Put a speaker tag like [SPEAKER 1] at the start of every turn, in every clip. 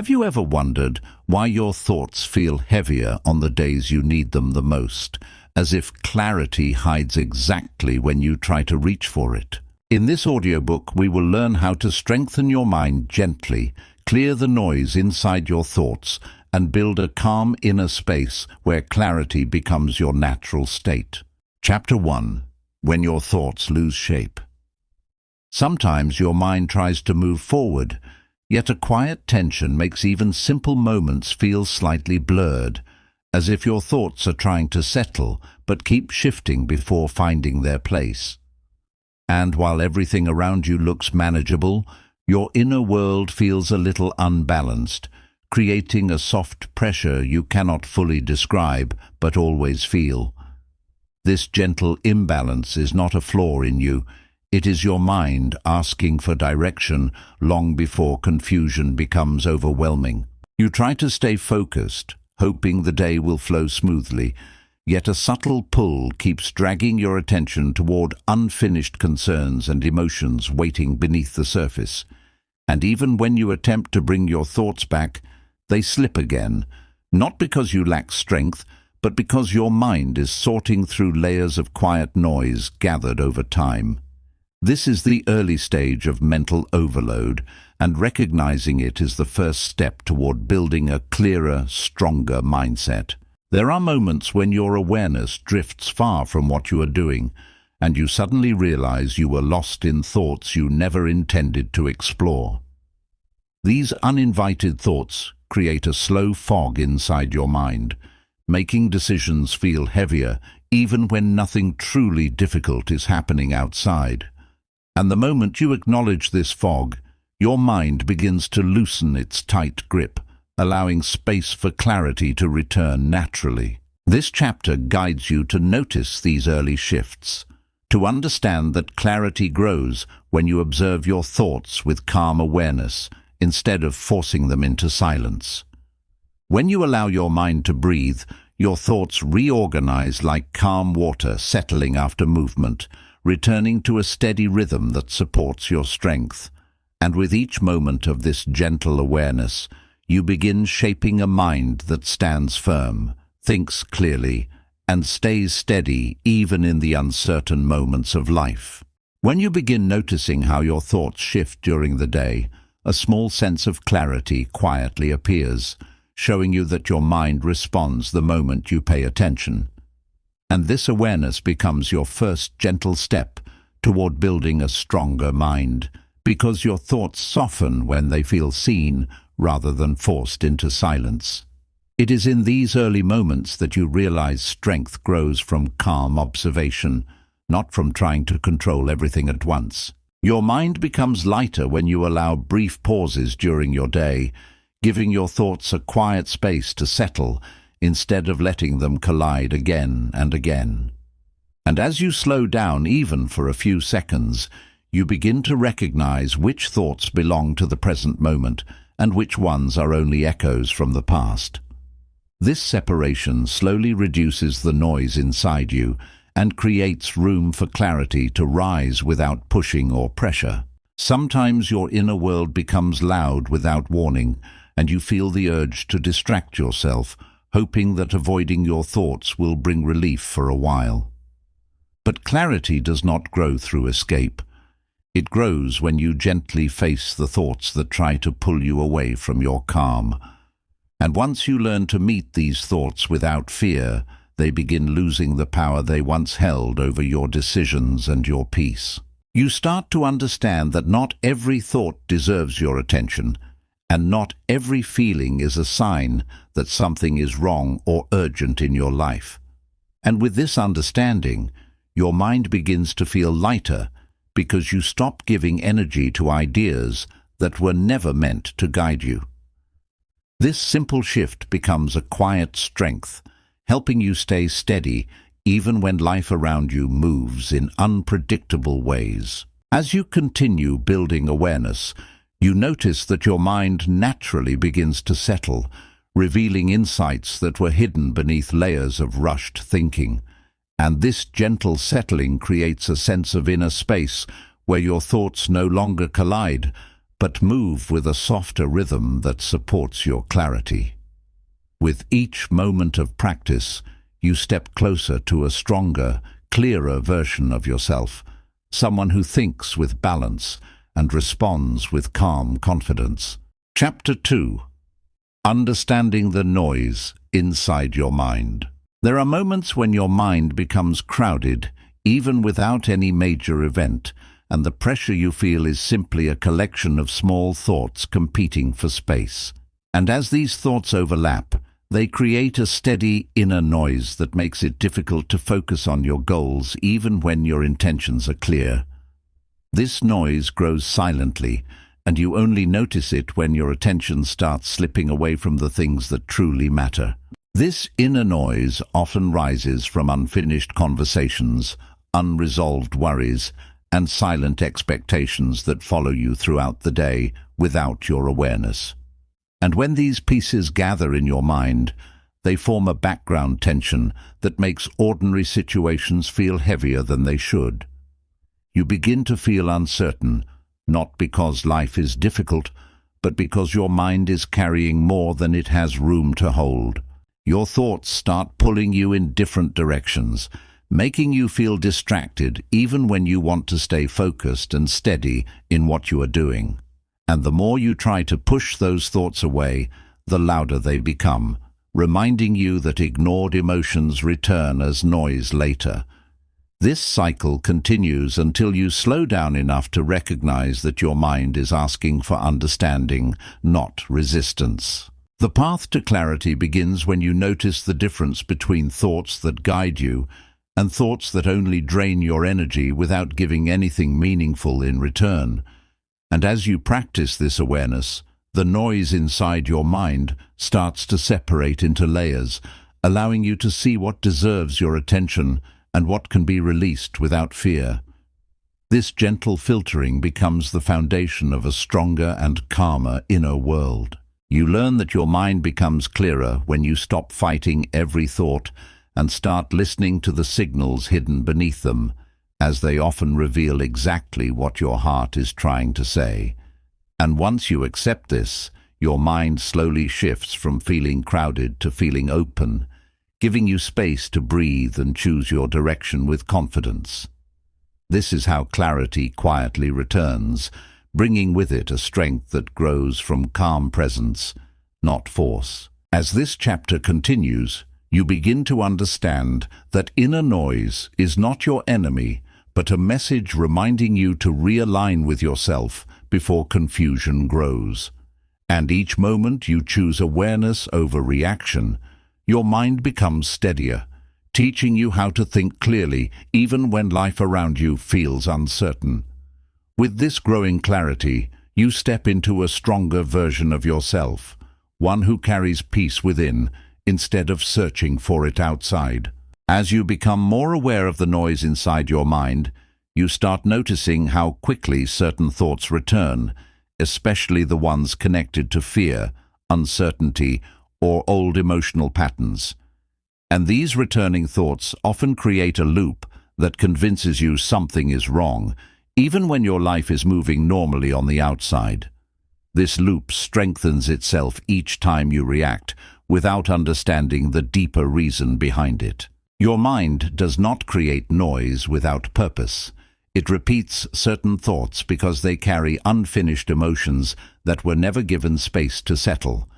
[SPEAKER 1] Have you ever wondered why your thoughts feel heavier on the days you need them the most, as if clarity hides exactly when you try to reach for it? In this audiobook, we will learn how to strengthen your mind gently, clear the noise inside your thoughts, and build a calm inner space where clarity becomes your natural state. Chapter 1. When your thoughts lose shape. Sometimes your mind tries to move forward, yet a quiet tension makes even simple moments feel slightly blurred, as if your thoughts are trying to settle but keep shifting before finding their place. And while everything around you looks manageable, your inner world feels a little unbalanced, creating a soft pressure you cannot fully describe but always feel. This gentle imbalance is not a flaw in you. It is your mind asking for direction long before confusion becomes overwhelming. You try to stay focused, hoping the day will flow smoothly, yet a subtle pull keeps dragging your attention toward unfinished concerns and emotions waiting beneath the surface. And even when you attempt to bring your thoughts back, they slip again, not because you lack strength, but because your mind is sorting through layers of quiet noise gathered over time. This is the early stage of mental overload, and recognizing it is the first step toward building a clearer, stronger mindset. There are moments when your awareness drifts far from what you are doing, and you suddenly realize you were lost in thoughts you never intended to explore. These uninvited thoughts create a slow fog inside your mind, making decisions feel heavier even when nothing truly difficult is happening outside. And the moment you acknowledge this fog, your mind begins to loosen its tight grip, allowing space for clarity to return naturally. This chapter guides you to notice these early shifts, to understand that clarity grows when you observe your thoughts with calm awareness instead of forcing them into silence. When you allow your mind to breathe, your thoughts reorganize like calm water settling after movement, returning to a steady rhythm that supports your strength. And with each moment of this gentle awareness, you begin shaping a mind that stands firm, thinks clearly, and stays steady even in the uncertain moments of life. When you begin noticing how your thoughts shift during the day, a small sense of clarity quietly appears, showing you that your mind responds the moment you pay attention. And this awareness becomes your first gentle step toward building a stronger mind, because your thoughts soften when they feel seen rather than forced into silence. It is in these early moments that you realize strength grows from calm observation, not from trying to control everything at once. Your mind becomes lighter when you allow brief pauses during your day, giving your thoughts a quiet space to settle instead of letting them collide again and again. And as you slow down even for a few seconds, you begin to recognize which thoughts belong to the present moment and which ones are only echoes from the past. This separation slowly reduces the noise inside you and creates room for clarity to rise without pushing or pressure. Sometimes your inner world becomes loud without warning, and you feel the urge to distract yourself, hoping that avoiding your thoughts will bring relief for a while. But clarity does not grow through escape. It grows when you gently face the thoughts that try to pull you away from your calm. And once you learn to meet these thoughts without fear, they begin losing the power they once held over your decisions and your peace. You start to understand that not every thought deserves your attention, and not every feeling is a sign that something is wrong or urgent in your life. And with this understanding, your mind begins to feel lighter because you stop giving energy to ideas that were never meant to guide you. This simple shift becomes a quiet strength, helping you stay steady even when life around you moves in unpredictable ways. As you continue building awareness, you notice that your mind naturally begins to settle, revealing insights that were hidden beneath layers of rushed thinking. And this gentle settling creates a sense of inner space where your thoughts no longer collide, but move with a softer rhythm that supports your clarity. With each moment of practice, you step closer to a stronger, clearer version of yourself, someone who thinks with balance and responds with calm confidence. Chapter 2. Understanding the noise inside your mind. There are moments when your mind becomes crowded, even without any major event, and the pressure you feel is simply a collection of small thoughts competing for space. And as these thoughts overlap, they create a steady inner noise that makes it difficult to focus on your goals even when your intentions are clear. This noise grows silently, and you only notice it when your attention starts slipping away from the things that truly matter. This inner noise often rises from unfinished conversations, unresolved worries, and silent expectations that follow you throughout the day without your awareness. And when these pieces gather in your mind, they form a background tension that makes ordinary situations feel heavier than they should. You begin to feel uncertain, not because life is difficult, but because your mind is carrying more than it has room to hold. Your thoughts start pulling you in different directions, making you feel distracted even when you want to stay focused and steady in what you are doing. And the more you try to push those thoughts away, the louder they become, reminding you that ignored emotions return as noise later. This cycle continues until you slow down enough to recognize that your mind is asking for understanding, not resistance. The path to clarity begins when you notice the difference between thoughts that guide you and thoughts that only drain your energy without giving anything meaningful in return. And as you practice this awareness, the noise inside your mind starts to separate into layers, allowing you to see what deserves your attention and what can be released without fear. This gentle filtering becomes the foundation of a stronger and calmer inner world. You learn that your mind becomes clearer when you stop fighting every thought and start listening to the signals hidden beneath them, as they often reveal exactly what your heart is trying to say. And once you accept this, your mind slowly shifts from feeling crowded to feeling open, giving you space to breathe and choose your direction with confidence. This is how clarity quietly returns, bringing with it a strength that grows from calm presence, not force. As this chapter continues, you begin to understand that inner noise is not your enemy, but a message reminding you to realign with yourself before confusion grows. And each moment you choose awareness over reaction, your mind becomes steadier, teaching you how to think clearly even when life around you feels uncertain. With this growing clarity, you step into a stronger version of yourself, one who carries peace within instead of searching for it outside. As you become more aware of the noise inside your mind, you start noticing how quickly certain thoughts return, especially the ones connected to fear, uncertainty, or old emotional patterns. And these returning thoughts often create a loop that convinces you something is wrong, even when your life is moving normally on the outside. This loop strengthens itself each time you react, without understanding the deeper reason behind it. Your mind does not create noise without purpose. It repeats certain thoughts because they carry unfinished emotions that were never given space to settle.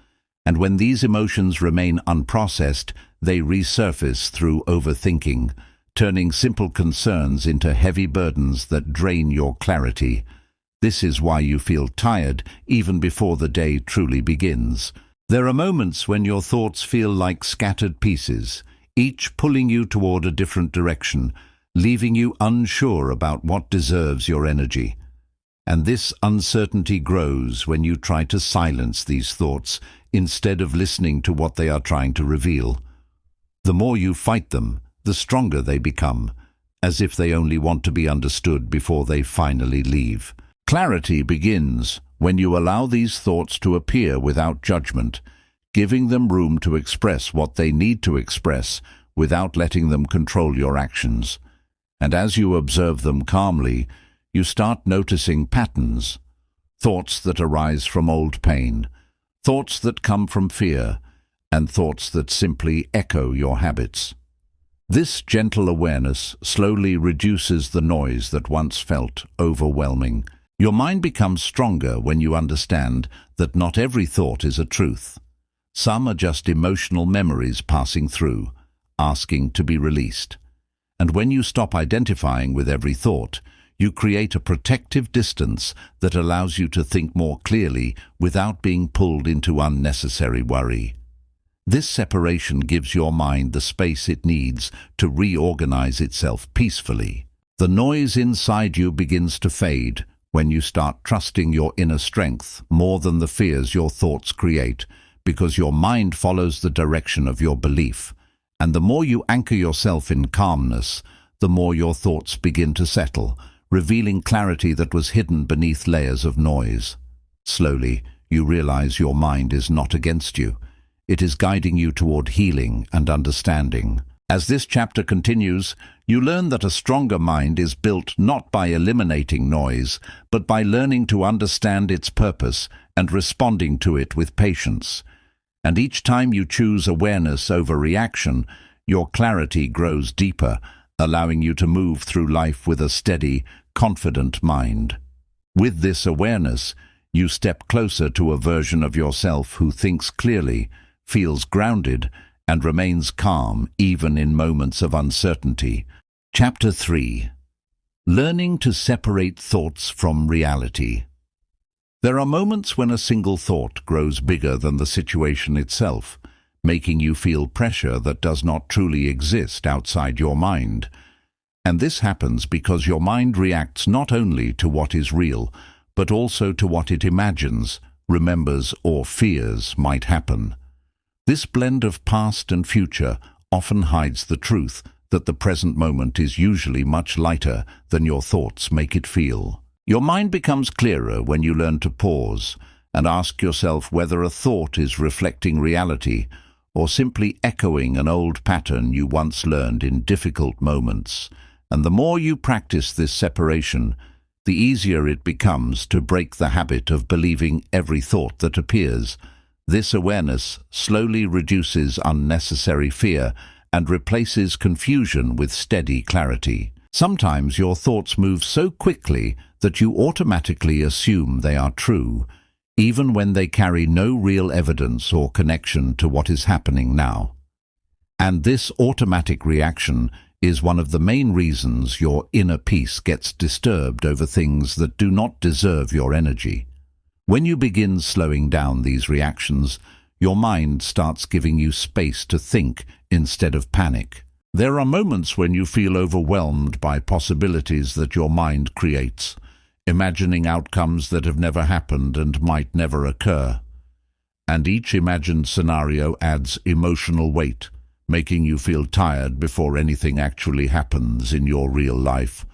[SPEAKER 1] And when these emotions remain unprocessed, they resurface through overthinking, turning simple concerns into heavy burdens that drain your clarity. This is why you feel tired even before the day truly begins. There are moments when your thoughts feel like scattered pieces, each pulling you toward a different direction, leaving you unsure about what deserves your energy. And this uncertainty grows when you try to silence these thoughts instead of listening to what they are trying to reveal. The more you fight them, the stronger they become, as if they only want to be understood before they finally leave. Clarity begins when you allow these thoughts to appear without judgment, giving them room to express what they need to express without letting them control your actions. And as you observe them calmly, you start noticing patterns. thoughts that arise from old pain, thoughts that come from fear, and thoughts that simply echo your habits. This gentle awareness slowly reduces the noise that once felt overwhelming. Your mind becomes stronger when you understand that not every thought is a truth. Some are just emotional memories passing through, asking to be released. And when you stop identifying with every thought, you create a protective distance that allows you to think more clearly without being pulled into unnecessary worry. This separation gives your mind the space it needs to reorganize itself peacefully. The noise inside you begins to fade when you start trusting your inner strength more than the fears your thoughts create, because your mind follows the direction of your belief. And the more you anchor yourself in calmness, the more your thoughts begin to settle, revealing clarity that was hidden beneath layers of noise. Slowly, you realize your mind is not against you. It is guiding you toward healing and understanding. As this chapter continues, you learn that a stronger mind is built not by eliminating noise, but by learning to understand its purpose and responding to it with patience. And each time you choose awareness over reaction, your clarity grows deeper, allowing you to move through life with a steady, confident mind. With this awareness, you step closer to a version of yourself who thinks clearly, feels grounded, and remains calm even in moments of uncertainty. Chapter 3. Learning to separate thoughts from reality. There are moments when a single thought grows bigger than the situation itself, making you feel pressure that does not truly exist outside your mind. And this happens because your mind reacts not only to what is real, but also to what it imagines, remembers, or fears might happen. This blend of past and future often hides the truth that the present moment is usually much lighter than your thoughts make it feel. Your mind becomes clearer when you learn to pause and ask yourself whether a thought is reflecting reality or simply echoing an old pattern you once learned in difficult moments. And the more you practice this separation, the easier it becomes to break the habit of believing every thought that appears. This awareness slowly reduces unnecessary fear and replaces confusion with steady clarity. Sometimes your thoughts move so quickly that you automatically assume they are true, even when they carry no real evidence or connection to what is happening now. And this automatic reaction is one of the main reasons your inner peace gets disturbed over things that do not deserve your energy. When you begin slowing down these reactions, your mind starts giving you space to think instead of panic. There are moments when you feel overwhelmed by possibilities that your mind creates, imagining outcomes that have never happened and might never occur. And each imagined scenario adds emotional weight, making you feel tired before anything actually happens in your real life.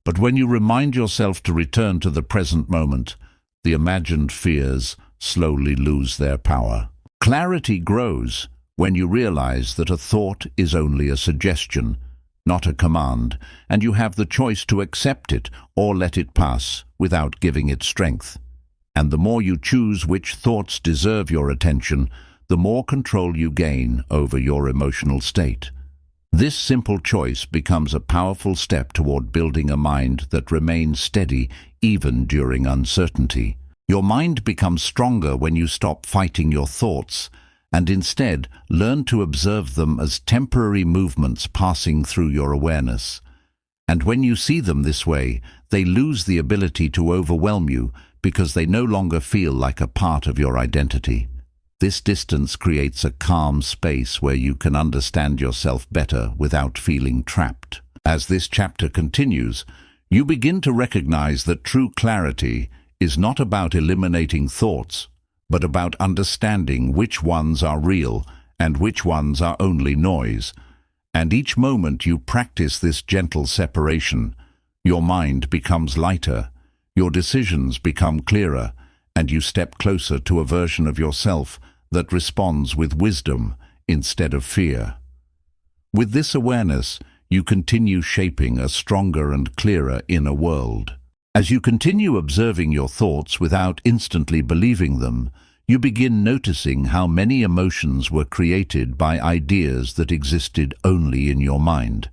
[SPEAKER 1] But when you remind yourself to return to the present moment, the imagined fears slowly lose their power. Clarity grows when you realize that a thought is only a suggestion, not a command, and you have the choice to accept it or let it pass without giving it strength. And the more you choose which thoughts deserve your attention, the more control you gain over your emotional state. This simple choice becomes a powerful step toward building a mind that remains steady even during uncertainty. Your mind becomes stronger when you stop fighting your thoughts and instead learn to observe them as temporary movements passing through your awareness. And when you see them this way, they lose the ability to overwhelm you because they no longer feel like a part of your identity. This distance creates a calm space where you can understand yourself better without feeling trapped. As this chapter continues, you begin to recognize that true clarity is not about eliminating thoughts, but about understanding which ones are real and which ones are only noise. And each moment you practice this gentle separation, your mind becomes lighter, your decisions become clearer, and you step closer to a version of yourself that responds with wisdom instead of fear. With this awareness, you continue shaping a stronger and clearer inner world. As you continue observing your thoughts without instantly believing them, you begin noticing how many emotions were created by ideas that existed only in your mind.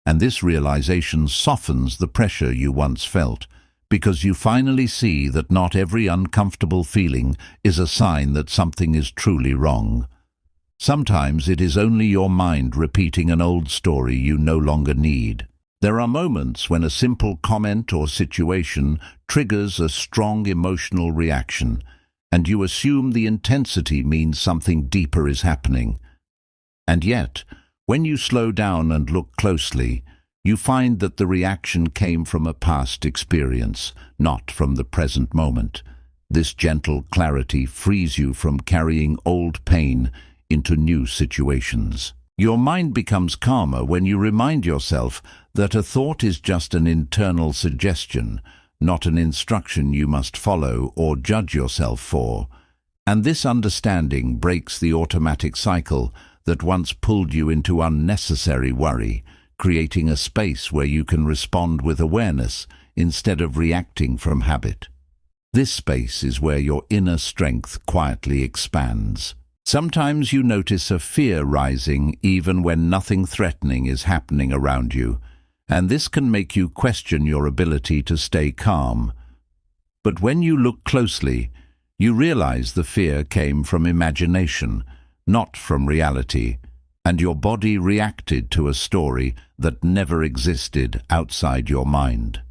[SPEAKER 1] And this realization softens the pressure you once felt, because you finally see that not every uncomfortable feeling is a sign that something is truly wrong. Sometimes it is only your mind repeating an old story you no longer need. There are moments when a simple comment or situation triggers a strong emotional reaction, and you assume the intensity means something deeper is happening. And yet, when you slow down and look closely, you find that the reaction came from a past experience, not from the present moment. This gentle clarity frees you from carrying old pain into new situations. Your mind becomes calmer when you remind yourself that a thought is just an internal suggestion, not an instruction you must follow or judge yourself for. And this understanding breaks the automatic cycle that once pulled you into unnecessary worry, creating a space where you can respond with awareness instead of reacting from habit. This space is where your inner strength quietly expands. Sometimes you notice a fear rising even when nothing threatening is happening around you, and this can make you question your ability to stay calm. But when you look closely, you realize the fear came from imagination, not from reality, and your body reacted to a story that never existed outside your mind.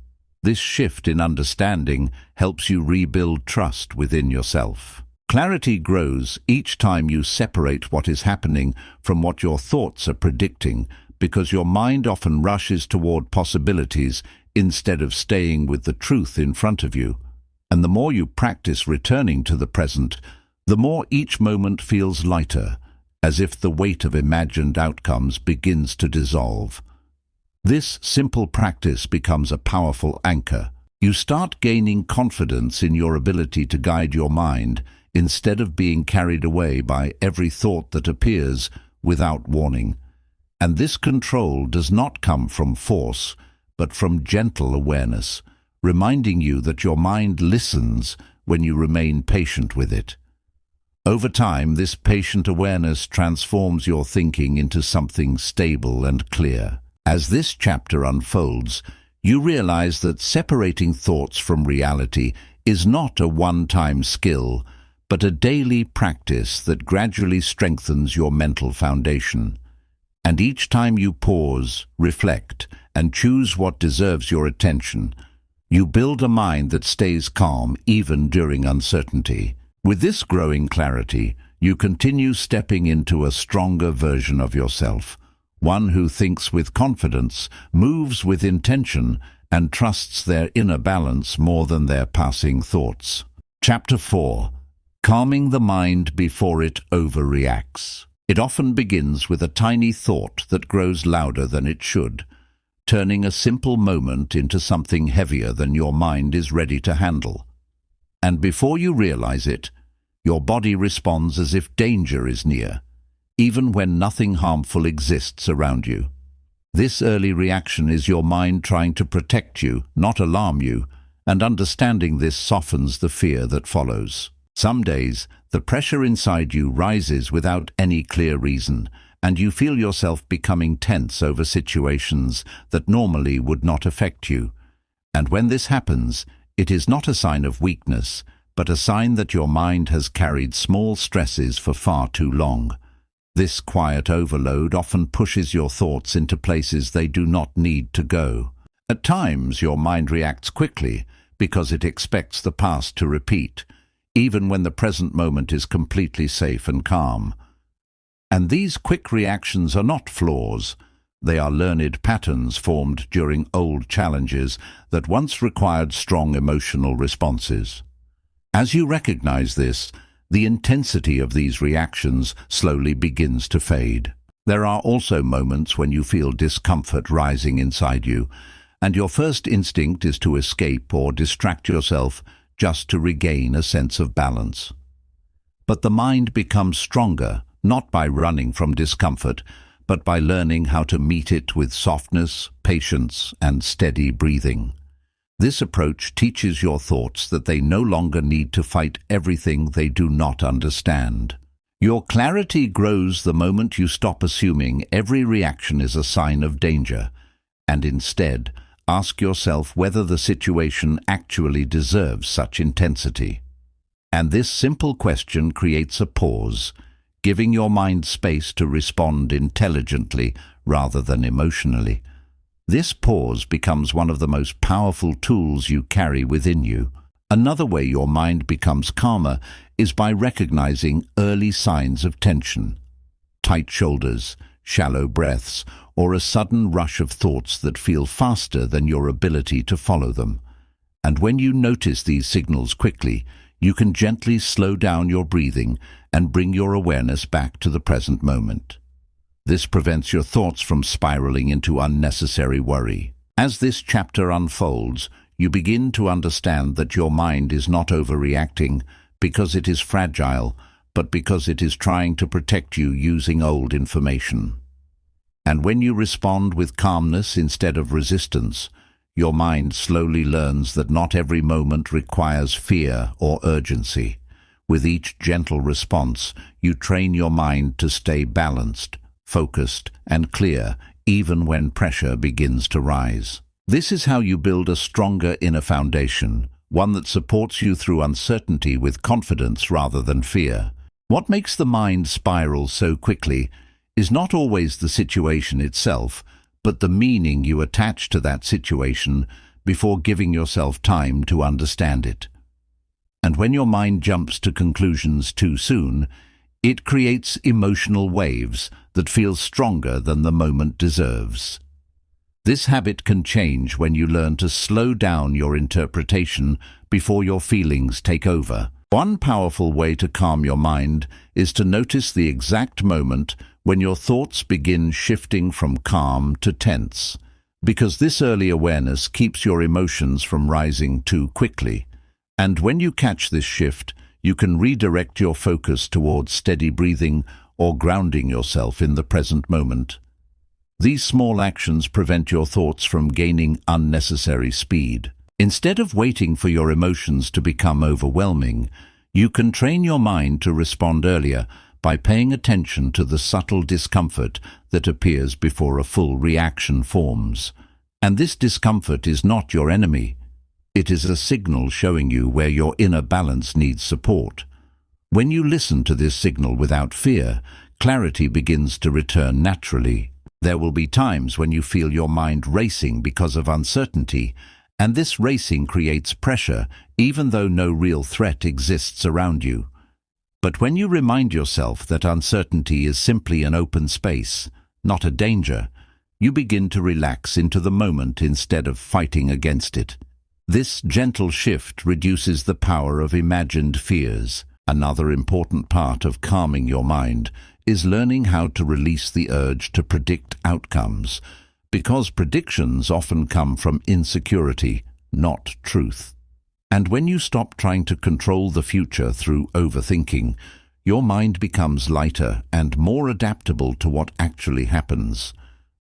[SPEAKER 1] This shift in understanding helps you rebuild trust within yourself. Clarity grows each time you separate what is happening from what your thoughts are predicting, because your mind often rushes toward possibilities instead of staying with the truth in front of you. And the more you practice returning to the present, the more each moment feels lighter, as if the weight of imagined outcomes begins to dissolve. This simple practice becomes a powerful anchor. You start gaining confidence in your ability to guide your mind, instead of being carried away by every thought that appears without warning. And this control does not come from force, but from gentle awareness, reminding you that your mind listens when you remain patient with it. Over time, this patient awareness transforms your thinking into something stable and clear. As this chapter unfolds, you realize that separating thoughts from reality is not a one-time skill, but a daily practice that gradually strengthens your mental foundation. And each time you pause, reflect, and choose what deserves your attention, you build a mind that stays calm even during uncertainty. With this growing clarity, you continue stepping into a stronger version of yourself, one who thinks with confidence, moves with intention, and trusts their inner balance more than their passing thoughts. Chapter 4. Calming the mind before it overreacts. It often begins with a tiny thought that grows louder than it should, turning a simple moment into something heavier than your mind is ready to handle. And before you realize it, your body responds as if danger is near, even when nothing harmful exists around you. This early reaction is your mind trying to protect you, not alarm you, and understanding this softens the fear that follows. Some days, the pressure inside you rises without any clear reason, and you feel yourself becoming tense over situations that normally would not affect you. And when this happens, it is not a sign of weakness, but a sign that your mind has carried small stresses for far too long. This quiet overload often pushes your thoughts into places they do not need to go. At times, your mind reacts quickly because it expects the past to repeat, even when the present moment is completely safe and calm. And these quick reactions are not flaws. They are learned patterns formed during old challenges that once required strong emotional responses. As you recognize this, the intensity of these reactions slowly begins to fade. There are also moments when you feel discomfort rising inside you, and your first instinct is to escape or distract yourself just to regain a sense of balance. But the mind becomes stronger, not by running from discomfort, but by learning how to meet it with softness, patience, and steady breathing. This approach teaches your thoughts that they no longer need to fight everything they do not understand. Your clarity grows the moment you stop assuming every reaction is a sign of danger, and instead ask yourself whether the situation actually deserves such intensity. And this simple question creates a pause, giving your mind space to respond intelligently rather than emotionally. This pause becomes one of the most powerful tools you carry within you. Another way your mind becomes calmer is by recognizing early signs of tension. Tight shoulders, shallow breaths, or a sudden rush of thoughts that feel faster than your ability to follow them. And when you notice these signals quickly, you can gently slow down your breathing and bring your awareness back to the present moment. This prevents your thoughts from spiraling into unnecessary worry. As this chapter unfolds, you begin to understand that your mind is not overreacting because it is fragile, but because it is trying to protect you using old information. And when you respond with calmness instead of resistance, your mind slowly learns that not every moment requires fear or urgency. With each gentle response, you train your mind to stay balanced, focused, and clear, even when pressure begins to rise. This is how you build a stronger inner foundation, one that supports you through uncertainty with confidence rather than fear. What makes the mind spiral so quickly is not always the situation itself, but the meaning you attach to that situation before giving yourself time to understand it. And when your mind jumps to conclusions too soon, it creates emotional waves that feel stronger than the moment deserves. This habit can change when you learn to slow down your interpretation before your feelings take over. One powerful way to calm your mind is to notice the exact moment when your thoughts begin shifting from calm to tense, because this early awareness keeps your emotions from rising too quickly. And when you catch this shift, you can redirect your focus towards steady breathing or grounding yourself in the present moment. These small actions prevent your thoughts from gaining unnecessary speed. Instead of waiting for your emotions to become overwhelming, you can train your mind to respond earlier by paying attention to the subtle discomfort that appears before a full reaction forms. And this discomfort is not your enemy. It is a signal showing you where your inner balance needs support. When you listen to this signal without fear, clarity begins to return naturally. There will be times when you feel your mind racing because of uncertainty, and this racing creates pressure even though no real threat exists around you. But when you remind yourself that uncertainty is simply an open space, not a danger, you begin to relax into the moment instead of fighting against it. This gentle shift reduces the power of imagined fears. Another important part of calming your mind is learning how to release the urge to predict outcomes, because predictions often come from insecurity, not truth. And when you stop trying to control the future through overthinking, your mind becomes lighter and more adaptable to what actually happens.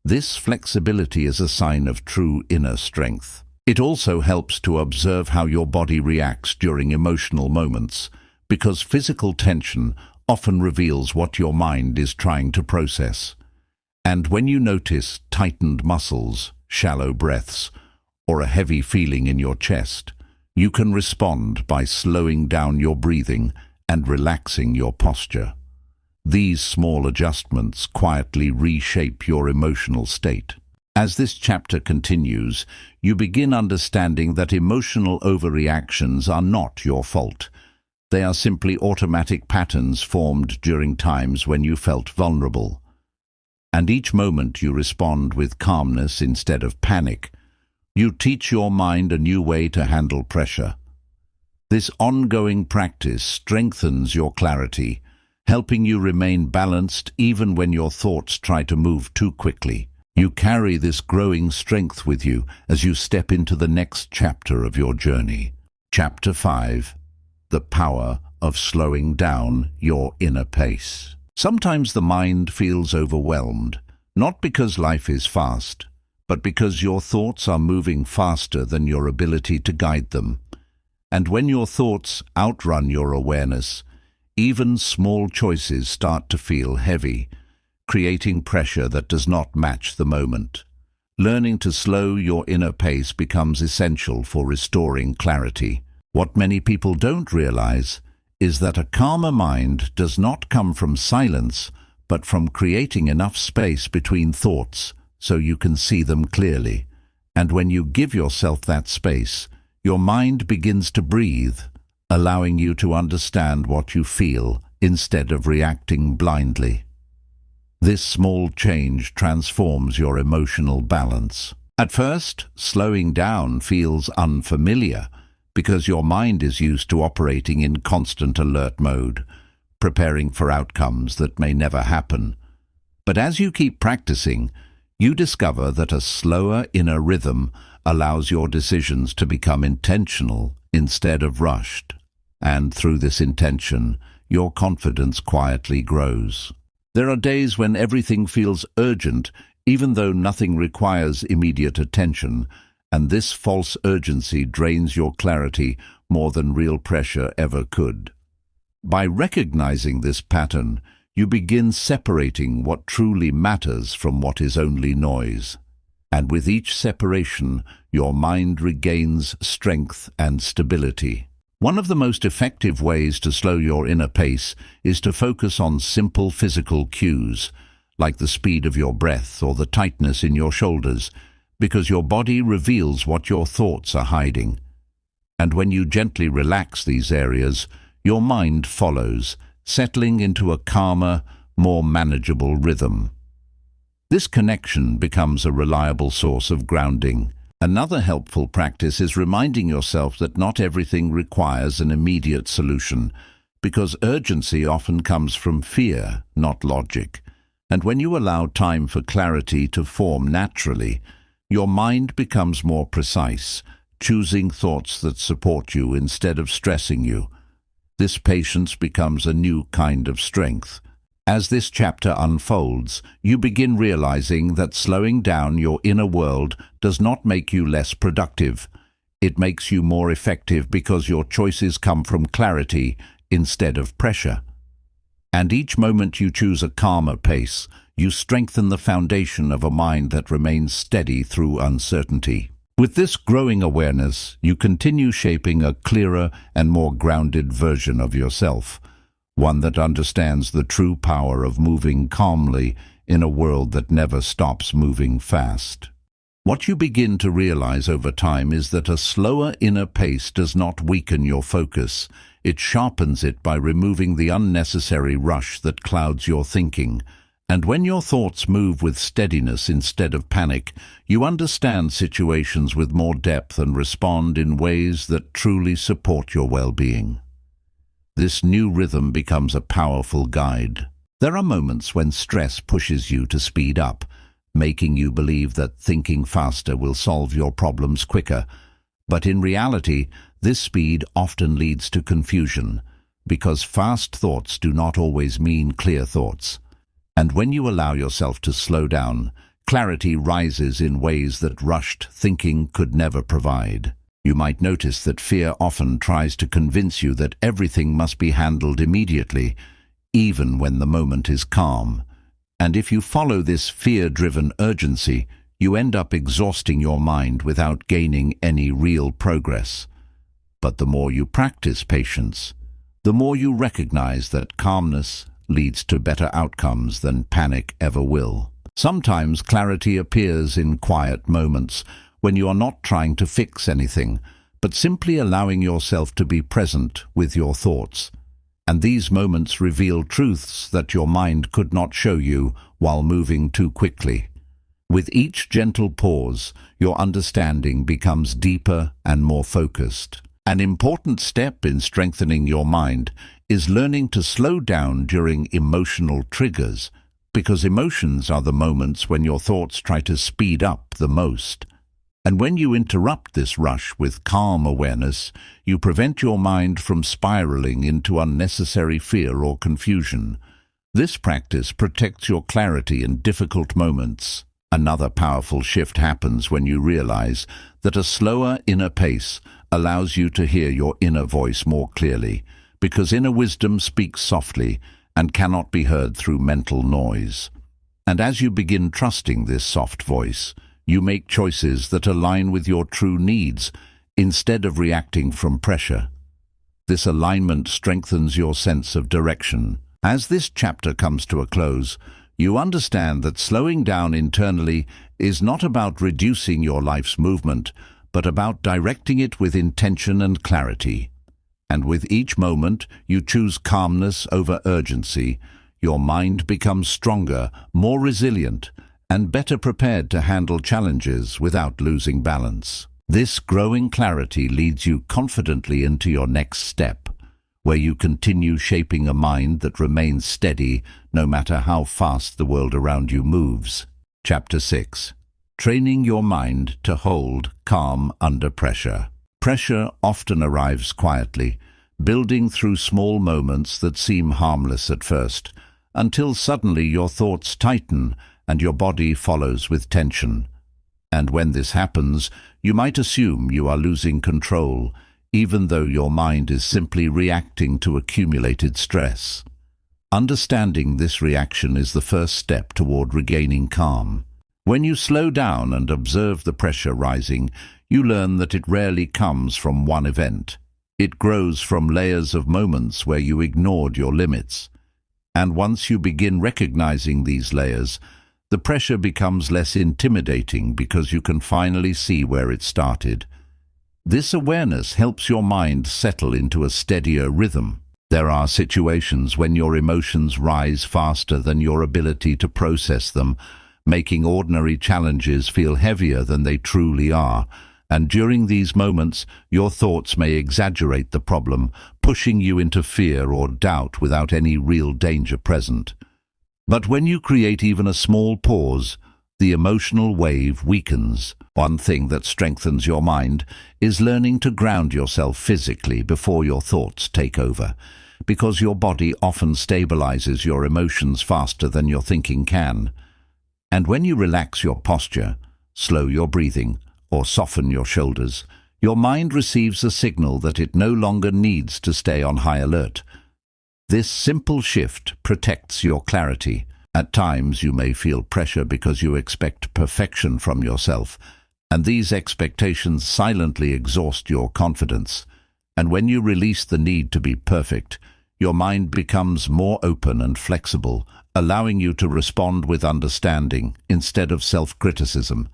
[SPEAKER 1] This flexibility is a sign of true inner strength. It also helps to observe how your body reacts during emotional moments, because physical tension often reveals what your mind is trying to process. And when you notice tightened muscles, shallow breaths, or a heavy feeling in your chest, you can respond by slowing down your breathing and relaxing your posture. These small adjustments quietly reshape your emotional state. As this chapter continues, you begin understanding that emotional overreactions are not your fault. They are simply automatic patterns formed during times when you felt vulnerable. And each moment you respond with calmness instead of panic, you teach your mind a new way to handle pressure. This ongoing practice strengthens your clarity, helping you remain balanced even when your thoughts try to move too quickly. You carry this growing strength with you as you step into the next chapter of your journey. Chapter 5. The power of slowing down your inner pace. Sometimes the mind feels overwhelmed, not because life is fast, but because your thoughts are moving faster than your ability to guide them. And when your thoughts outrun your awareness, even small choices start to feel heavy, creating pressure that does not match the moment. Learning to slow your inner pace becomes essential for restoring clarity. What many people don't realize is that a calmer mind does not come from silence, but from creating enough space between thoughts so you can see them clearly. And when you give yourself that space, your mind begins to breathe, allowing you to understand what you feel instead of reacting blindly. This small change transforms your emotional balance. At first, slowing down feels unfamiliar because your mind is used to operating in constant alert mode, preparing for outcomes that may never happen. But as you keep practicing, you discover that a slower inner rhythm allows your decisions to become intentional instead of rushed. And through this intention, your confidence quietly grows. There are days when everything feels urgent, even though nothing requires immediate attention, and this false urgency drains your clarity more than real pressure ever could. By recognizing this pattern, you begin separating what truly matters from what is only noise. And with each separation, your mind regains strength and stability. One of the most effective ways to slow your inner pace is to focus on simple physical cues, like the speed of your breath or the tightness in your shoulders, because your body reveals what your thoughts are hiding. And when you gently relax these areas, your mind follows, settling into a calmer, more manageable rhythm. This connection becomes a reliable source of grounding. Another helpful practice is reminding yourself that not everything requires an immediate solution, because urgency often comes from fear, not logic. And when you allow time for clarity to form naturally, your mind becomes more precise, choosing thoughts that support you instead of stressing you. This patience becomes a new kind of strength. As this chapter unfolds, you begin realizing that slowing down your inner world does not make you less productive. It makes you more effective because your choices come from clarity instead of pressure. And each moment you choose a calmer pace, you strengthen the foundation of a mind that remains steady through uncertainty. With this growing awareness, you continue shaping a clearer and more grounded version of yourself, one that understands the true power of moving calmly in a world that never stops moving fast. What you begin to realize over time is that a slower inner pace does not weaken your focus. It sharpens it by removing the unnecessary rush that clouds your thinking. And when your thoughts move with steadiness instead of panic, you understand situations with more depth and respond in ways that truly support your well-being. This new rhythm becomes a powerful guide. There are moments when stress pushes you to speed up, making you believe that thinking faster will solve your problems quicker. But in reality, this speed often leads to confusion, because fast thoughts do not always mean clear thoughts. And when you allow yourself to slow down, clarity rises in ways that rushed thinking could never provide. You might notice that fear often tries to convince you that everything must be handled immediately, even when the moment is calm. And if you follow this fear-driven urgency, you end up exhausting your mind without gaining any real progress. But the more you practice patience, the more you recognize that calmness leads to better outcomes than panic ever will. Sometimes clarity appears in quiet moments when you are not trying to fix anything, but simply allowing yourself to be present with your thoughts. And these moments reveal truths that your mind could not show you while moving too quickly. With each gentle pause, your understanding becomes deeper and more focused. An important step in strengthening your mind is learning to slow down during emotional triggers, because emotions are the moments when your thoughts try to speed up the most. And when you interrupt this rush with calm awareness, you prevent your mind from spiraling into unnecessary fear or confusion. This practice protects your clarity in difficult moments, Another powerful shift happens when you realize that a slower inner pace allows you to hear your inner voice more clearly, because inner wisdom speaks softly and cannot be heard through mental noise. And as you begin trusting this soft voice, you make choices that align with your true needs instead of reacting from pressure. This alignment strengthens your sense of direction. As this chapter comes to a close, you understand that slowing down internally is not about reducing your life's movement, but about directing it with intention and clarity. And with each moment you choose calmness over urgency, your mind becomes stronger, more resilient, and better prepared to handle challenges without losing balance. This growing clarity leads you confidently into your next step, where you continue shaping a mind that remains steady no matter how fast the world around you moves. Chapter 6. Training your mind to hold calm under pressure. Pressure often arrives quietly, building through small moments that seem harmless at first, until suddenly your thoughts tighten and your body follows with tension. And when this happens, you might assume you are losing control, even though your mind is simply reacting to accumulated stress. Understanding this reaction is the first step toward regaining calm. When you slow down and observe the pressure rising, you learn that it rarely comes from one event. It grows from layers of moments where you ignored your limits. And once you begin recognizing these layers, the pressure becomes less intimidating because you can finally see where it started. This awareness helps your mind settle into a steadier rhythm. There are situations when your emotions rise faster than your ability to process them, making ordinary challenges feel heavier than they truly are. And during these moments, your thoughts may exaggerate the problem, pushing you into fear or doubt without any real danger present. But when you create even a small pause, the emotional wave weakens. One thing that strengthens your mind is learning to ground yourself physically before your thoughts take over, because your body often stabilizes your emotions faster than your thinking can. And when you relax your posture, slow your breathing, or soften your shoulders, your mind receives a signal that it no longer needs to stay on high alert. This simple shift protects your clarity. At times you may feel pressure because you expect perfection from yourself, and these expectations silently exhaust your confidence. And when you release the need to be perfect, your mind becomes more open and flexible, allowing you to respond with understanding instead of self-criticism.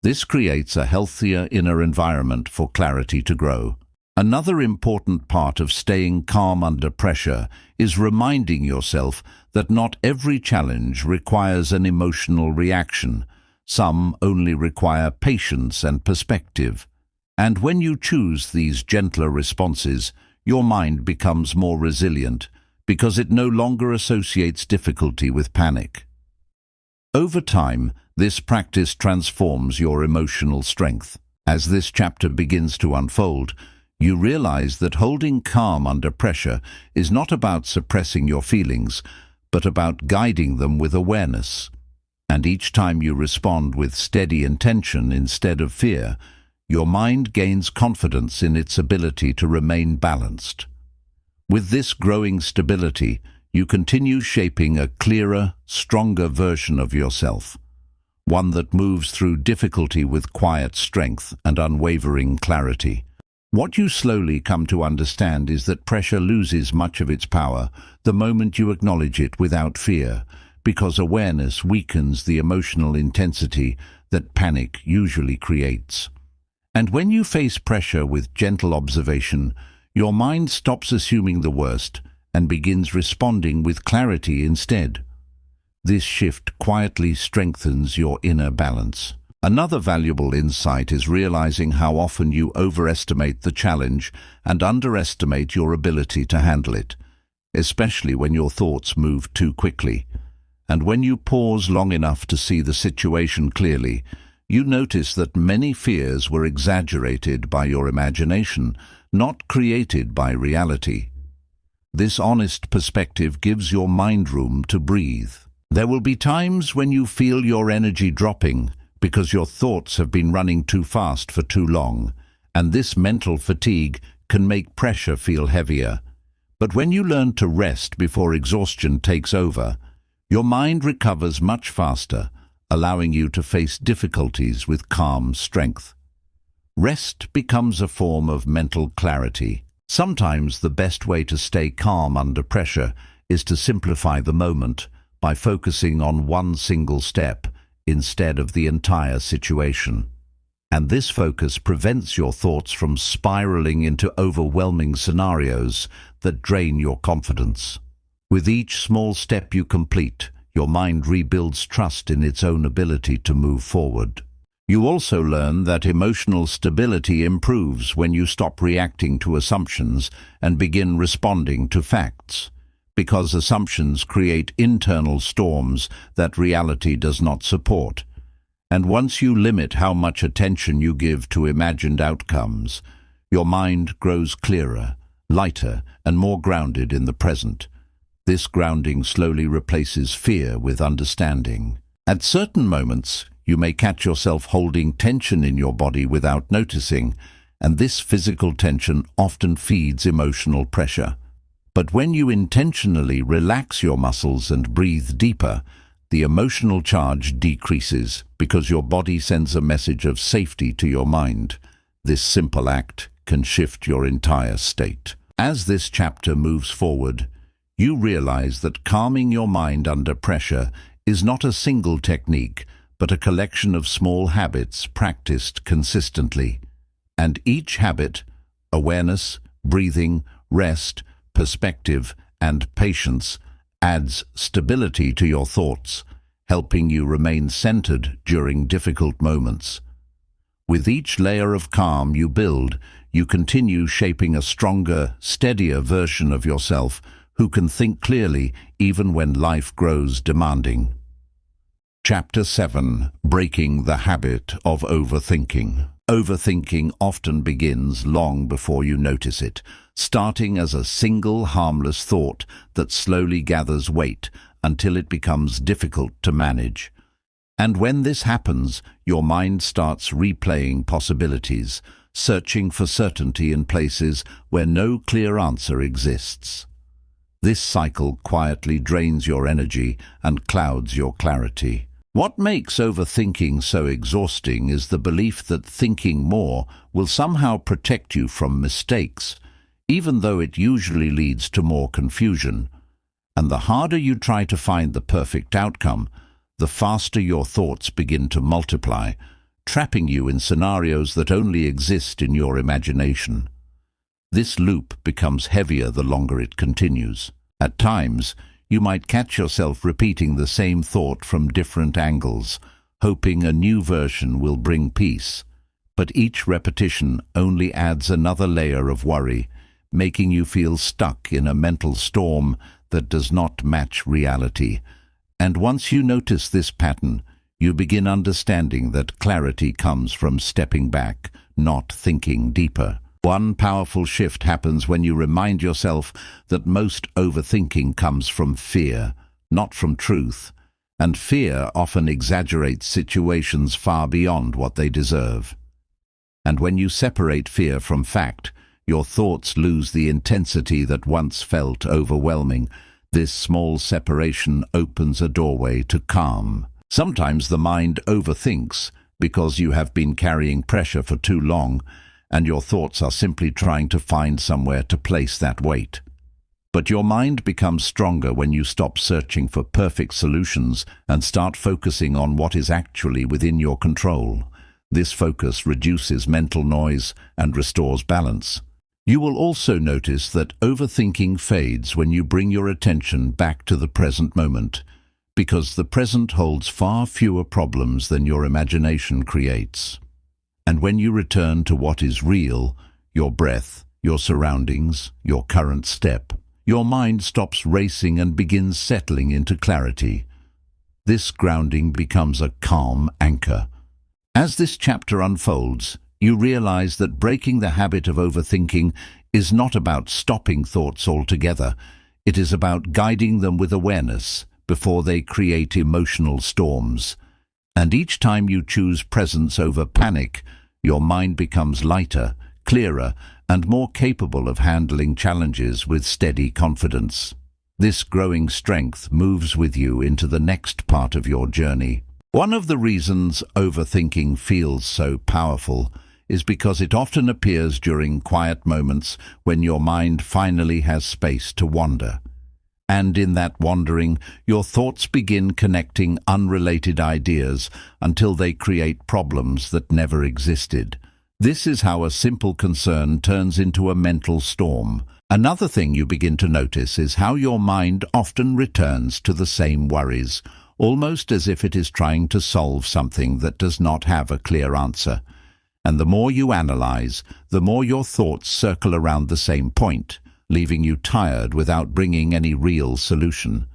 [SPEAKER 1] This creates a healthier inner environment for clarity to grow. Another important part of staying calm under pressure is reminding yourself that not every challenge requires an emotional reaction. Some only require patience and perspective. And when you choose these gentler responses, your mind becomes more resilient because it no longer associates difficulty with panic. Over time, this practice transforms your emotional strength. As this chapter begins to unfold, you realize that holding calm under pressure is not about suppressing your feelings, but about guiding them with awareness. And each time you respond with steady intention instead of fear, your mind gains confidence in its ability to remain balanced. With this growing stability, you continue shaping a clearer, stronger version of yourself, one that moves through difficulty with quiet strength and unwavering clarity. What you slowly come to understand is that pressure loses much of its power the moment you acknowledge it without fear, because awareness weakens the emotional intensity that panic usually creates. And when you face pressure with gentle observation, your mind stops assuming the worst and begins responding with clarity instead. This shift quietly strengthens your inner balance. Another valuable insight is realizing how often you overestimate the challenge and underestimate your ability to handle it, especially when your thoughts move too quickly. And when you pause long enough to see the situation clearly, you notice that many fears were exaggerated by your imagination, not created by reality. This honest perspective gives your mind room to breathe. There will be times when you feel your energy dropping because your thoughts have been running too fast for too long, and this mental fatigue can make pressure feel heavier. But when you learn to rest before exhaustion takes over, your mind recovers much faster, allowing you to face difficulties with calm strength. Rest becomes a form of mental clarity. Sometimes the best way to stay calm under pressure is to simplify the moment by focusing on one single step instead of the entire situation. And this focus prevents your thoughts from spiraling into overwhelming scenarios that drain your confidence. With each small step you complete, your mind rebuilds trust in its own ability to move forward. You also learn that emotional stability improves when you stop reacting to assumptions and begin responding to facts, because assumptions create internal storms that reality does not support. And once you limit how much attention you give to imagined outcomes, your mind grows clearer, lighter, and more grounded in the present. This grounding slowly replaces fear with understanding. At certain moments, you may catch yourself holding tension in your body without noticing, and this physical tension often feeds emotional pressure. But when you intentionally relax your muscles and breathe deeper, the emotional charge decreases because your body sends a message of safety to your mind. This simple act can shift your entire state. As this chapter moves forward, you realize that calming your mind under pressure is not a single technique, but a collection of small habits practiced consistently. And each habit, awareness, breathing, rest, perspective, and patience, adds stability to your thoughts, helping you remain centered during difficult moments. With each layer of calm you build, you continue shaping a stronger, steadier version of yourself who can think clearly even when life grows demanding. Chapter 7. Breaking the Habit of Overthinking. Overthinking often begins long before you notice it, starting as a single harmless thought that slowly gathers weight until it becomes difficult to manage. And when this happens, your mind starts replaying possibilities, searching for certainty in places where no clear answer exists. This cycle quietly drains your energy and clouds your clarity. What makes overthinking so exhausting is the belief that thinking more will somehow protect you from mistakes, even though it usually leads to more confusion. And the harder you try to find the perfect outcome, the faster your thoughts begin to multiply, trapping you in scenarios that only exist in your imagination. This loop becomes heavier the longer it continues. At times, you might catch yourself repeating the same thought from different angles, hoping a new version will bring peace. But each repetition only adds another layer of worry, making you feel stuck in a mental storm that does not match reality. And once you notice this pattern, you begin understanding that clarity comes from stepping back, not thinking deeper. One powerful shift happens when you remind yourself that most overthinking comes from fear, not from truth, and fear often exaggerates situations far beyond what they deserve. And when you separate fear from fact, your thoughts lose the intensity that once felt overwhelming. This small separation opens a doorway to calm. Sometimes the mind overthinks because you have been carrying pressure for too long, and your thoughts are simply trying to find somewhere to place that weight. But your mind becomes stronger when you stop searching for perfect solutions and start focusing on what is actually within your control. This focus reduces mental noise and restores balance. You will also notice that overthinking fades when you bring your attention back to the present moment, because the present holds far fewer problems than your imagination creates. And when you return to what is real, your breath, your surroundings, your current step, your mind stops racing and begins settling into clarity. This grounding becomes a calm anchor. As this chapter unfolds, you realize that breaking the habit of overthinking is not about stopping thoughts altogether. It is about guiding them with awareness, before they create emotional storms. And each time you choose presence over panic, your mind becomes lighter, clearer, and more capable of handling challenges with steady confidence. This growing strength moves with you into the next part of your journey. One of the reasons overthinking feels so powerful is because it often appears during quiet moments when your mind finally has space to wander. And in that wandering, your thoughts begin connecting unrelated ideas until they create problems that never existed. This is how a simple concern turns into a mental storm. Another thing you begin to notice is how your mind often returns to the same worries, almost as if it is trying to solve something that does not have a clear answer. And the more you analyze, the more your thoughts circle around the same point, leaving you tired without bringing any real solution.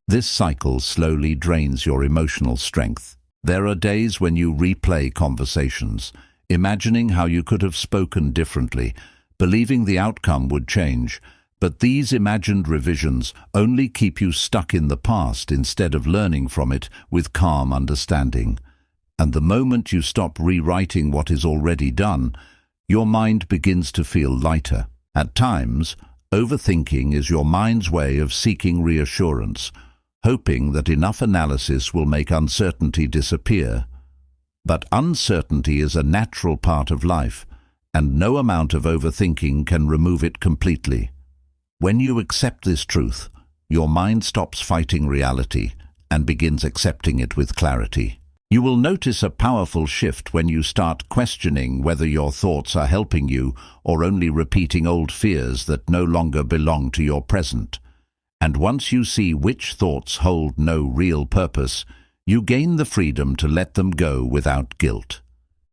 [SPEAKER 1] This cycle slowly drains your emotional strength. There are days when you replay conversations, imagining how you could have spoken differently, believing the outcome would change, but these imagined revisions only keep you stuck in the past instead of learning from it with calm understanding. And the moment you stop rewriting what is already done, your mind begins to feel lighter. At times, overthinking is your mind's way of seeking reassurance, hoping that enough analysis will make uncertainty disappear. But uncertainty is a natural part of life, and no amount of overthinking can remove it completely. When you accept this truth, your mind stops fighting reality and begins accepting it with clarity. You will notice a powerful shift when you start questioning whether your thoughts are helping you or only repeating old fears that no longer belong to your present. And once you see which thoughts hold no real purpose, you gain the freedom to let them go without guilt.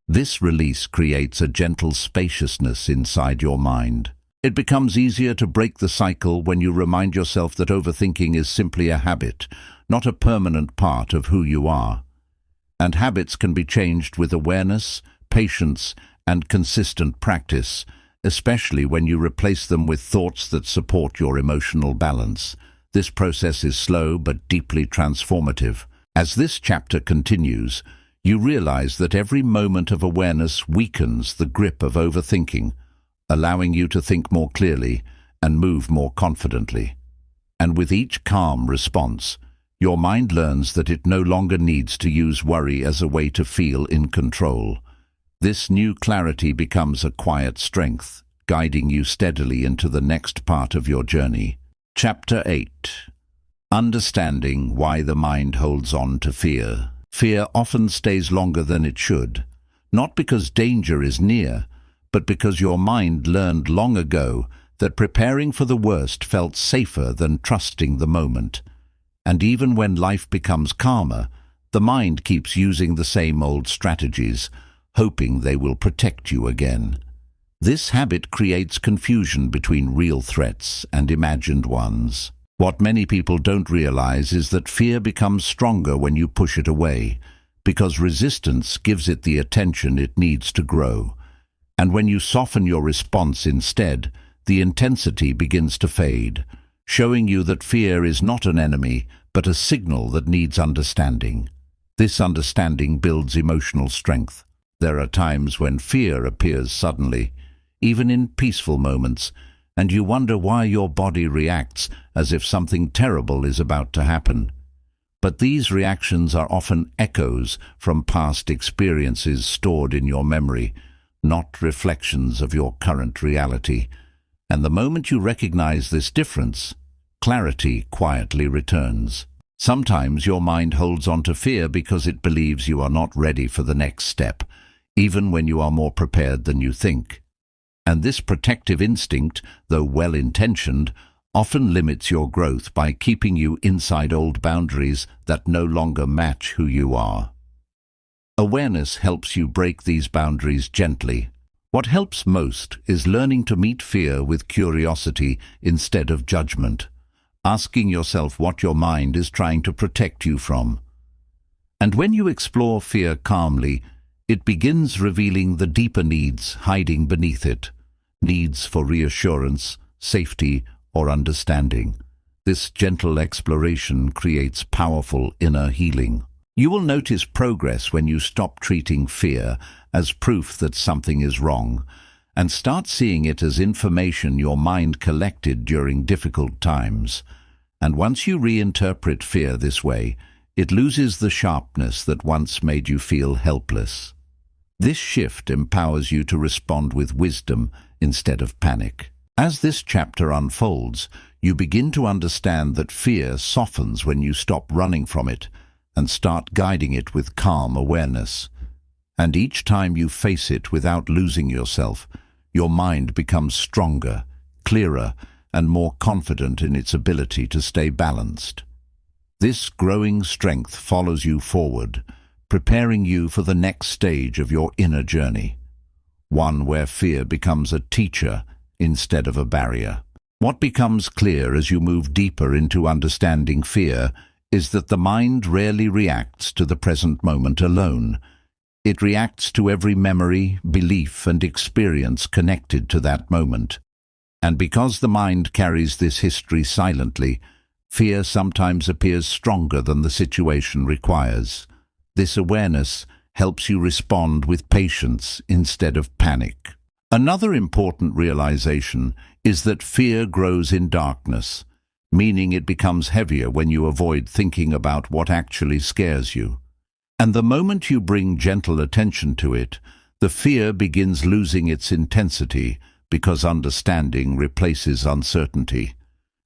[SPEAKER 1] This release creates a gentle spaciousness inside your mind. It becomes easier to break the cycle when you remind yourself that overthinking is simply a habit, not a permanent part of who you are. And habits can be changed with awareness, patience, and consistent practice, especially when you replace them with thoughts that support your emotional balance. This process is slow but deeply transformative. As this chapter continues, you realize that every moment of awareness weakens the grip of overthinking, allowing you to think more clearly and move more confidently. And with each calm response, your mind learns that it no longer needs to use worry as a way to feel in control. This new clarity becomes a quiet strength, guiding you steadily into the next part of your journey. Chapter 8. Understanding why the mind holds on to fear. Fear often stays longer than it should, not because danger is near, but because your mind learned long ago that preparing for the worst felt safer than trusting the moment. And even when life becomes calmer, the mind keeps using the same old strategies, hoping they will protect you again. This habit creates confusion between real threats and imagined ones. What many people don't realize is that fear becomes stronger when you push it away, because resistance gives it the attention it needs to grow. And when you soften your response instead, the intensity begins to fade, showing you that fear is not an enemy, but a signal that needs understanding. This understanding builds emotional strength. There are times when fear appears suddenly, even in peaceful moments, and you wonder why your body reacts as if something terrible is about to happen. But these reactions are often echoes from past experiences stored in your memory, not reflections of your current reality. And the moment you recognize this difference, clarity quietly returns. Sometimes your mind holds on to fear because it believes you are not ready for the next step, even when you are more prepared than you think. And this protective instinct, though well-intentioned, often limits your growth by keeping you inside old boundaries that no longer match who you are. Awareness helps you break these boundaries gently. What helps most is learning to meet fear with curiosity instead of judgment, asking yourself what your mind is trying to protect you from. And when you explore fear calmly, it begins revealing the deeper needs hiding beneath it, needs for reassurance, safety, or understanding. This gentle exploration creates powerful inner healing. You will notice progress when you stop treating fear as proof that something is wrong and start seeing it as information your mind collected during difficult times. And once you reinterpret fear this way, it loses the sharpness that once made you feel helpless. This shift empowers you to respond with wisdom instead of panic. As this chapter unfolds, you begin to understand that fear softens when you stop running from it and start guiding it with calm awareness. And each time you face it without losing yourself, your mind becomes stronger, clearer, and more confident in its ability to stay balanced. This growing strength follows you forward, preparing you for the next stage of your inner journey, one where fear becomes a teacher instead of a barrier. What becomes clear as you move deeper into understanding fear is that the mind rarely reacts to the present moment alone. It reacts to every memory, belief, and experience connected to that moment. And because the mind carries this history silently, fear sometimes appears stronger than the situation requires. This awareness helps you respond with patience instead of panic. Another important realization is that fear grows in darkness, meaning it becomes heavier when you avoid thinking about what actually scares you. And the moment you bring gentle attention to it, the fear begins losing its intensity because understanding replaces uncertainty.